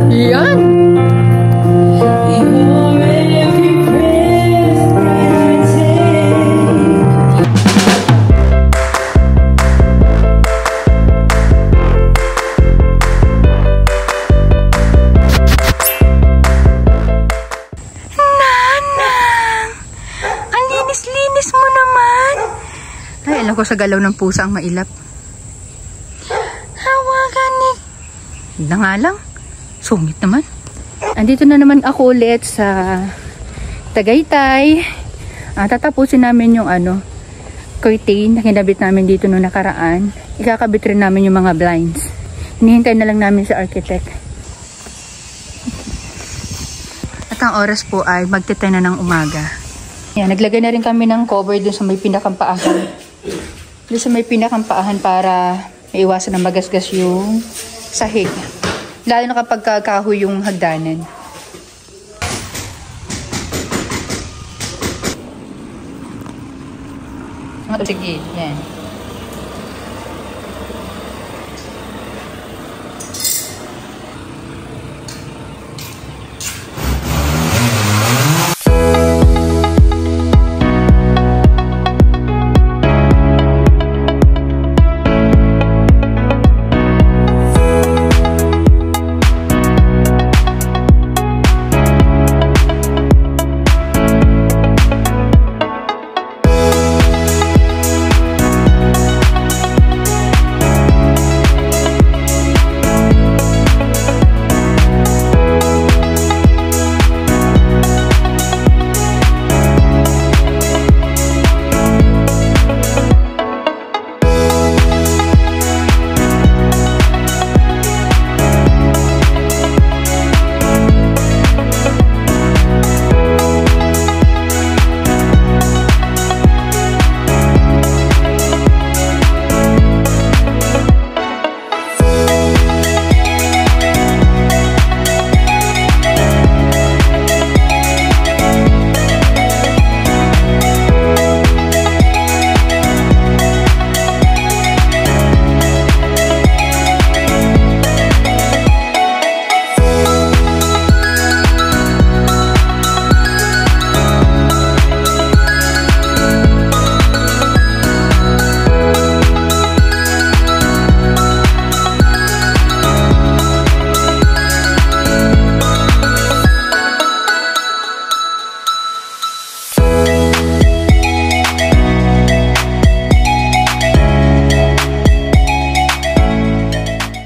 Yan! Ko sa galaw ng pusa ang mailap. Hawakan ni. Na nga lang. Sungit naman. Andito na naman ako ulit sa Tagaytay. Tatapusin namin yung curtain na kinabit namin dito noong nakaraan. Ikakabit rin namin yung mga blinds. Hinihintay na lang namin sa architect. At ang oras po ay magte-10 na ng umaga. Yan, naglagay na rin kami ng cover dun sa may pinakampaahan. Doon sa may pinakampaahan para maiwasan na magasgas yung sahig. Lalo na kapag kahoy yung hagdanan. Sige, yan.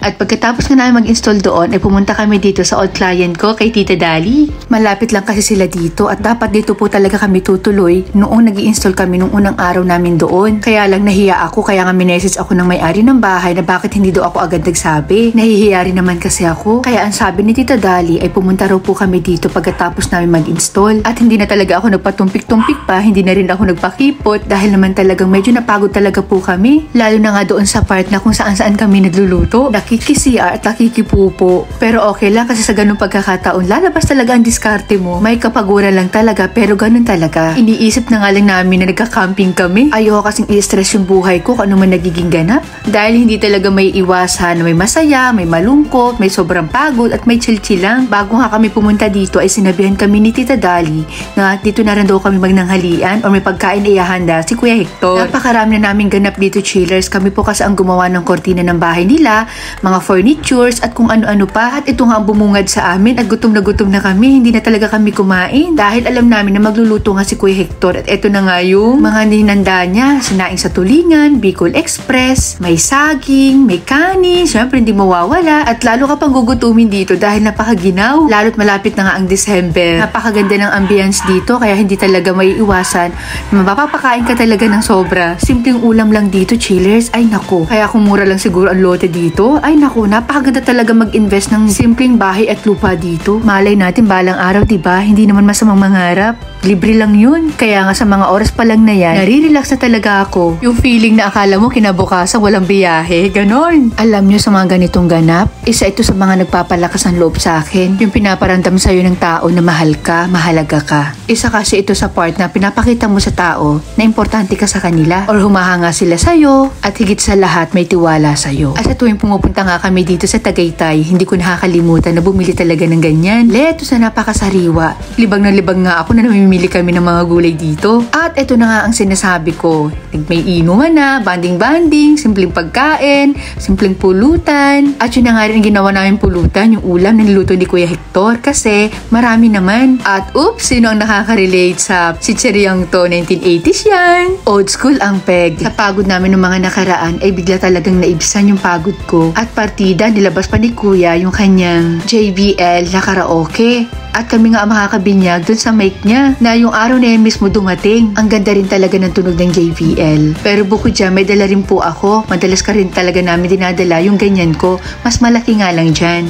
At pagkatapos nga namin mag-install doon, ay pumunta kami dito sa old client ko kay Tita Dali. Malapit lang kasi sila dito at dapat dito po talaga kami tutuloy noong nag-i-install kami nung unang araw namin doon. Kaya lang nahiya ako, kaya nga minessage ako ng may-ari ng bahay na bakit hindi daw ako agad nagsabi. Nahihiya rin naman kasi ako. Kaya ang sabi ni Tita Dali ay pumunta raw po kami dito pagkatapos namin mag-install. At hindi na talaga ako nagpatumpik-tumpik pa, hindi na rin ako nagpakipot dahil naman talagang medyo napagod talaga po kami. Lalo na nga doon sa part na kung saan-saan kami nagluluto. Nakiki-CR at nakikipupo. Pero okay lang kasi sa ganung pagkakataon, lalabas talaga ang diskarte mo. May kapaguran lang talaga pero ganun talaga. Iniisip na nga lang namin na nagka-camping kami. Ayoko kasing i-stress yung buhay ko kung ano man nagiging ganap. Dahil hindi talaga may iwasan na may masaya, may malungkot, may sobrang pagod at may chill-chill lang. Bago nga kami pumunta dito ay sinabihan kami ni Tita Dali na dito na rin daw kami magnanghalian o may pagkain na ihahanda si Kuya Hector. Napakarami na namin ganap dito, chillers. Kami po kasi ang gumawa ng kortina ng bahay nila, mga furnitures at kung ano-ano pa. At ito nga ang bumungad sa amin at gutom na kami. Hindi na talaga kami kumain dahil alam namin na magluluto nga si Kuya Hector. At ito na nga yung mga ninanda niya. Sinaing sa tulingan, Bicol Express, may saging, may kanin, syempre hindi mawawala. At lalo ka pang gugutumin dito dahil napakaginaw. Lalo't malapit na nga ang December. Napakaganda ng ambience dito kaya hindi talaga may iwasan. Mapapakain ka talaga ng sobra. Simpleng ulam lang dito, chillers. Ay naku. Kaya kung mura lang siguro ang lote dito, ay naku, napakaganda talaga mag-invest ng simpleng bahay at lupa dito. Malay natin balang araw, diba? Hindi naman masamang mangarap. Libre lang yun. Kaya nga sa mga oras pa lang na yan, nare-relax na talaga ako. Yung feeling na akala mo kinabukasan walang biyahe, ganon. Alam nyo sa mga ganitong ganap, isa ito sa mga nagpapalakas ng loob sa akin. Yung pinaparamdam sa'yo ng tao na mahal ka, mahalaga ka. Isa kasi ito sa part na pinapakita mo sa tao na importante ka sa kanila or humahanga sila sa'yo at higit sa lahat may tiwala sa'yo. At sa tuwing pumupunta nga kami dito sa Tagaytay, hindi ko nakakalimutan na bumili talaga ng ganyan. Lettuce na napakasariwa. Libang na libang nga ako na namimili kami ng mga gulay dito. At ito na nga ang sinasabi ko. May inuman na, banding-banding, simpleng pagkain, simpleng pulutan. At yun na nga rin ginawa namin pulutan, yung ulam na niluto ni Kuya Hector kasi marami naman. At oops, sino ang nakaka-relate sa chicheryang to? 1980s yan. Old school ang peg. Sa pagod namin ng mga nakaraan ay bigla talagang naibsan yung pagod ko. At partida, nilabas pa ni Kuya yung kanyang JBL na karaoke. At kami nga makakabinyag dun sa mic niya na yung araw na yan mismo dumating. Ang ganda rin talaga ng tunog ng JBL. Pero bukod dyan, may dala rin po ako. Madalas ka rin talaga namin dinadala yung ganyan ko. Mas malaki nga lang dyan.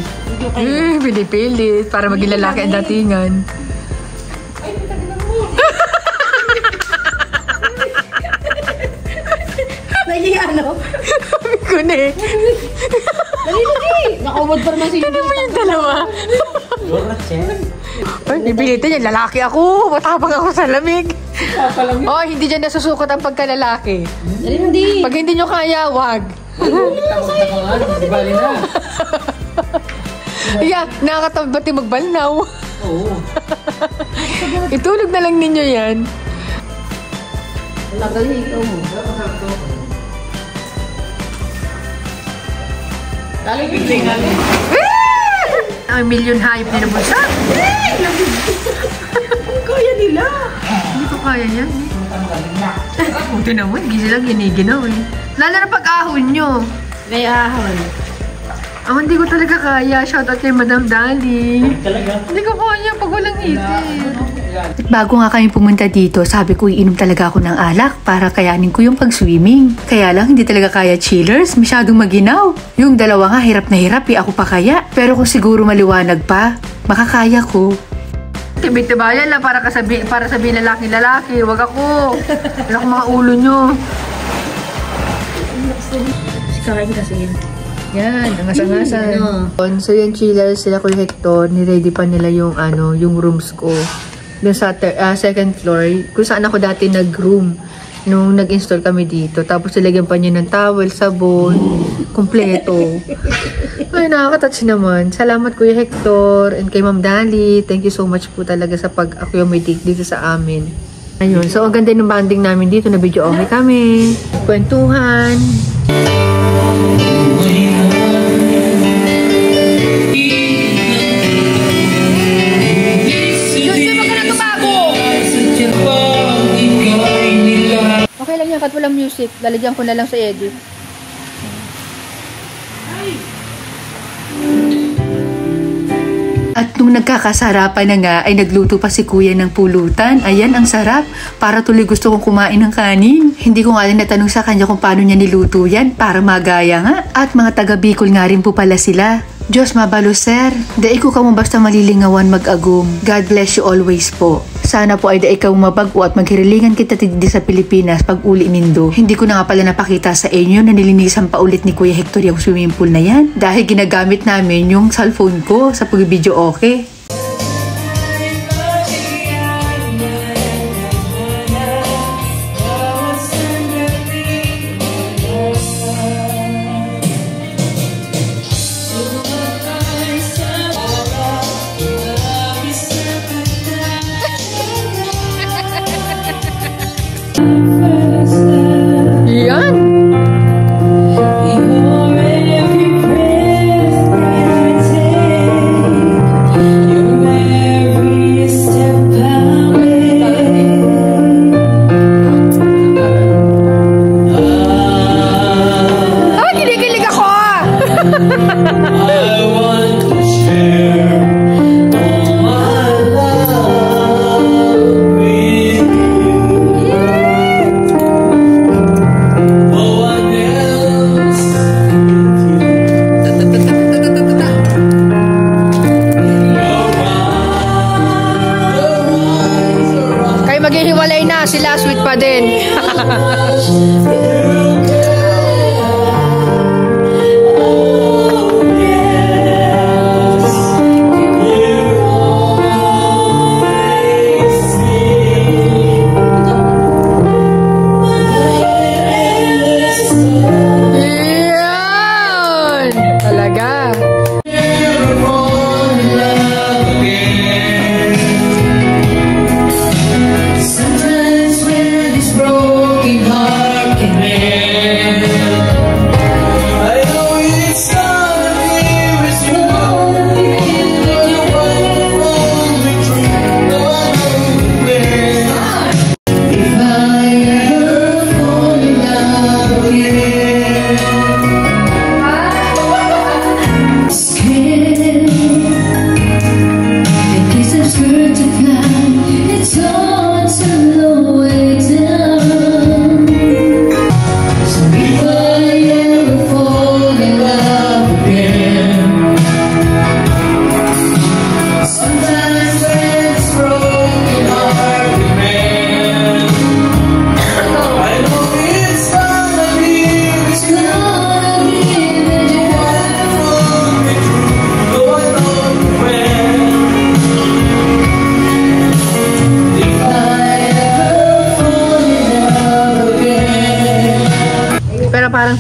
Pinipilit para maging lalaki ang datingan. Dali, ano? Sabi ko na eh. Dali! Nakawad pa naman si Ano mo yung dalawa? Ay, bibilitin yan. Lalaki ako. Matapang ako sa lamig. Oh, hindi dyan nasusukot ang pagkalalaki. Dali, hindi. Pag hindi nyo kaya, wag. Di bali na. Yeah, nakakatabati magbalnaw. Oo. Itulog na lang ninyo yan. Dali, ikaw mo. Dali, bigling nga. Ang million hype na nabulsa. Kaya nila. Hindi ko kaya yan. Buti naman, hindi sila giniginaw eh. Lalo na pag-ahon nyo. May ahon. Hindi ko talaga kaya. Shoutout kay Madam Dali. Talaga? Hindi ko kaya pag walang itin. At bago nga kami pumunta dito, sabi ko iinom talaga ako ng alak para kayanin ko yung pag-swimming. Kaya lang, hindi talaga kaya chillers. Masyadong maginaw. Yung dalawa nga, hirap na hirap eh. Ako pa kaya. Pero kung siguro maliwanag pa, makakaya ko. Tibay-tibayan lang para sabihin lalaki. Wag ako. Wala akong mga ulo nyo. Kakain ko kasi yun. Yan, angas-angasan. So yan chillers, sila Kuya Hector, niready pa nila yung yung rooms ko. Dun sa second floor, kung saan ako dati nag-room nung nag-install kami dito. Tapos nilagyan pa niya ng towel, sabon, kumpleto. Ay, nakaka-touch naman. Salamat Kuya Hector and kay Ma'am Dali. Thank you so much po talaga sa pag-accommodate dito sa amin. Ayun, so ang ganda ng banding namin dito, na video okay kami. Kwentuhan. Okay lang yan, kat walang music. Lalagyan ko na lang sa edit. At nung nagkakasarapan na nga, ay nagluto pa si Kuya ng pulutan. Ayan, ang sarap. Para tuloy gusto kong kumain ng kanin. Hindi ko nga rin natanong sa kanya kung paano niya niluto yan para magaya nga. At mga taga Bicol nga rin po pala sila. Diyos mabalo sir, dai ko kamo basta malilingawan mag-agum. God bless you always po. Sana po ay dai ikaw mabago at maghirilingan kita tidi sa Pilipinas pag uli nindo. Hindi ko na nga pala napakita sa inyo na nilinisan pa ulit ni Kuya Hector yung swimming pool na yan. Dahil ginagamit namin yung cellphone ko sa pag-video okay. Yan! Kinikilig ako!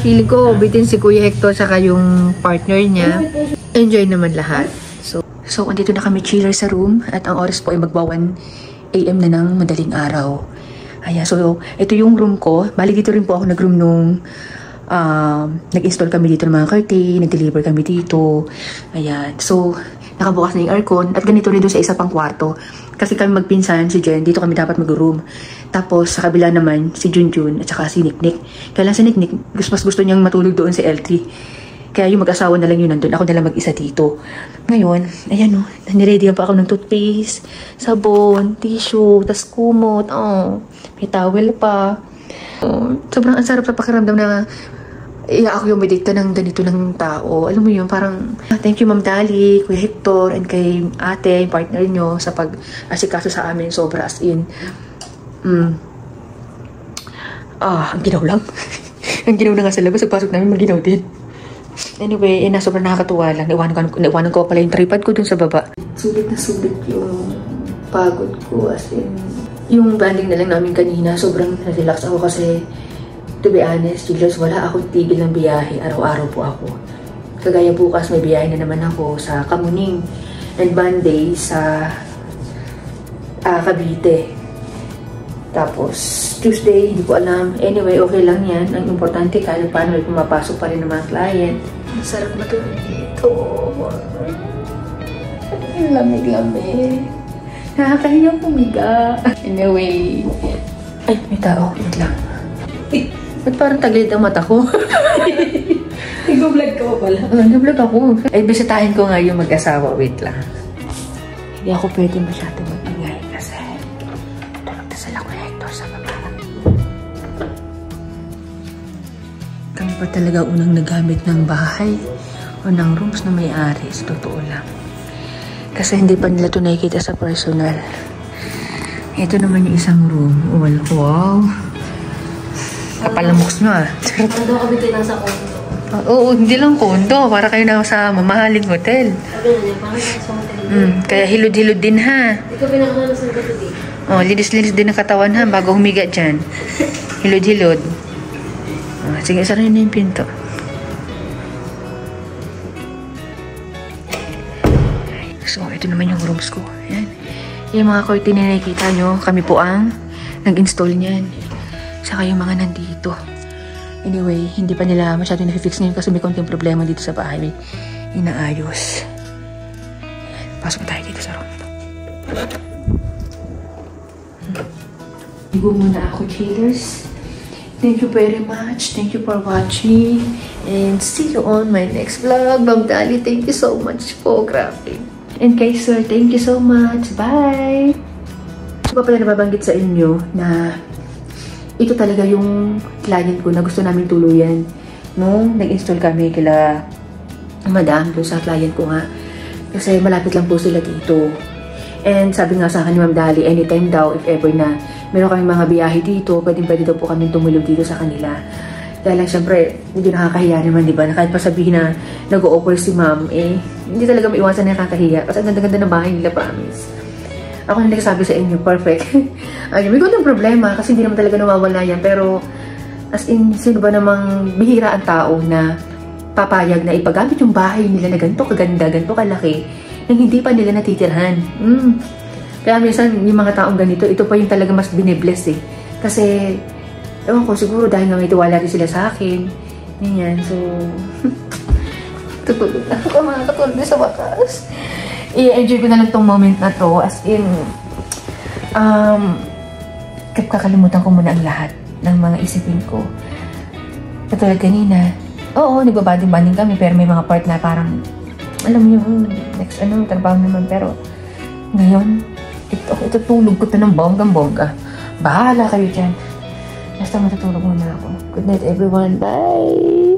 Feeling ko, bitin si Kuya Hector saka yung partner niya. Enjoy naman lahat. So, andito na kami chiller sa room at ang oras po ay magba 1 AM na ng madaling araw. Ayan, so ito yung room ko. Bali dito rin po ako nag-room nung nag-install kami dito ng mga curtain, nag-deliver kami dito. Ayan, so nakabukas na yung aircon at ganito rin doon sa isa pang kwarto. Kasi kami magpinsan, si Jen, dito kami dapat mag-room. Tapos sa kabila naman, si Junjun at saka si Niknik. Kaya lang si Niknik, mas gusto niyang matulog doon sa L3. Kaya yung mag-asawa na lang yun nandun. Ako na lang mag-isa dito. Ngayon, ayan o. Niready pa ako ng toothpaste, sabon, tissue, tas kumot. Oh, may towel pa. Oh, sobrang ang sarap sa pakiramdam na ako yung medikta ng ganito ng tao. Alam mo yun, parang thank you Ma'am Dali, Kuya Hector, and kay ate, yung partner nyo sa pag-asikaso sa amin. Sobra as in. Ang ginaw lang. Ang ginaw na nga sa labas. Pagpasok namin, maginaw din. Anyway, sobrang nakakatuwa lang. Naiwanan ko pala yung tripod ko dun sa baba. Sulit na sulit yung pagod ko. As in, yung banding na lang namin kanina, sobrang relax ako kasi, to be honest, Julius, wala akong tigil ng biyahe. Araw-araw po ako. Kagaya bukas, may biyahe na naman ako sa Kamuning and Monday sa Cavite. Tapos, Tuesday, hindi ko alam. Anyway, okay lang yan. Ang importante, kahit paano may pumapasok pa rin ng mga client. Ang sarap matulog dito. Ang lamig-lamig. Nakakahiyang pumiga. Anyway. Ay, may tao. Wait lang. Ba't parang taglit ang mata ko? Nag-vlog ka pa pala. Nag-vlog ako. Ay, bisitahin ko nga yung mag-asawa. Wait lang. Hindi ako pwede masyado magbigay kasi tulog na sila Kuya Hector sa baba. Kami pa talaga unang nagamit ng bahay o ng rooms na may-ari. Sa totoo lang. Kasi hindi pa nila ito nakikita sa personal. Ito naman yung isang room. Wow. Kapalamoks nyo ah. Nandun kami tinasa kondo. Oo, hindi lang kondo. Para kayo na sa mamahaling hotel. Sabi na niya, parang sa hotel. Kaya hilod-hilod din ha. Ikaw pinakamalas ng gato din. Oh, linis-linis din ang katawan ha bago humiga dyan. Hilod-hilod. Oh, sige, sara na yung pinto. So, ito naman yung rooms ko. Ayan. Yung mga curtain na nakikita nyo, kami po ang nag-install niyan. Saka yung mga nandito. Anyway, hindi pa nila masyado na-fix ngayon kasi may konting problema dito sa bahay. May inaayos. Pasok tayo dito sa room. Ligo muna ako, chillers. Thank you very much. Thank you for watching. And see you on my next vlog. Ma'am Dali, thank you so much po. Grabe. And kay Sir, thank you so much. Bye! Ito pa pala nababanggit sa inyo na ito talaga yung client ko na gusto namin tuluyan. Nung nag-install kami kila Madam doon sa client ko nga. Kasi malapit lang po sila dito. And sabi nga sa akin ni Ma'am Dali, anytime daw, if ever na meron kami mga biyahe dito, pwede daw po kami tumulog dito sa kanila. Dahil lang syempre, medyo nakakahiya naman, di ba? Na kahit pa sabihin na nag-o-offer si Ma'am, hindi talaga maiwasan na nakakahiya. Kasi ang ganda-ganda ng bahay nila, promise. Ako na nagsasabi sa inyo, perfect. Ay, may konting problema kasi hindi naman talaga nawawala yan. Pero, as in, sino ba namang bihira ang tao na papayag na ipagamit yung bahay nila na ganito kaganda, ganito kalaki, nang hindi pa nila natitirhan. Kaya minsan, yung mga taong ganito, ito pa yung talaga mas binibless eh. Kasi, ewan ko, siguro dahil nga may tiwala rin sila sa akin. Ganyan, so, tutulog na ako, makakatulog na sa wakas. I-enjoy ko na lang tong moment na to. As in, kakalimutan ko muna ang lahat ng mga isipin ko. Katulad kanina, oo, nagbabanding-banding kami, pero may mga part na parang, alam mo yung next trabaho naman, pero ngayon, ito tulog ko to ng bonggang-bongga. Bahala kayo dyan. Basta matutulog muna ako. Good night everyone. Bye!